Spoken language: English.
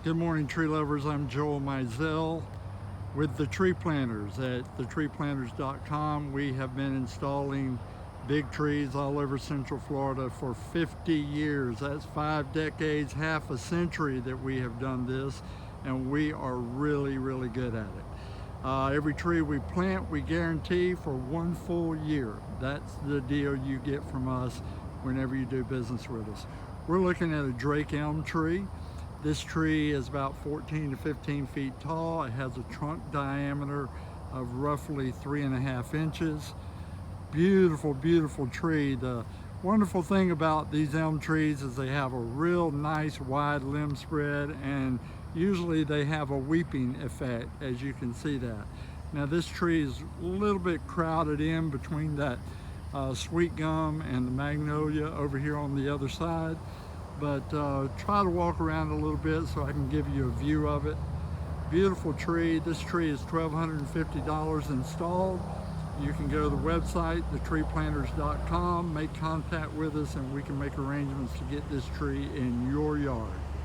Good morning, tree lovers. I'm Joel Mizell with the Tree Planters at thetreeplanters.com. We have been installing big trees all over Central Florida for 50 years. That's 5 decades, half a century that we have done this, and we are really good at it. Every tree we plant, we guarantee for 1 full year. That's the deal you get from us whenever you do business with us. We're looking at a Drake elm tree. This tree is about 14 to 15 feet tall. It has a trunk diameter of roughly 3.5 inches. Beautiful tree. The wonderful thing about these elm trees is they have a real nice wide limb spread, and usually they have a weeping effect, as you can see that. Now this tree is a little bit crowded in between that sweet gum and the magnolia over here on the other side, but try to walk around a little bit so I can give you a view of it. Beautiful tree. This tree is $1,250 installed. You can go to the website, thetreeplanters.com, make contact with us, and we can make arrangements to get this tree in your yard.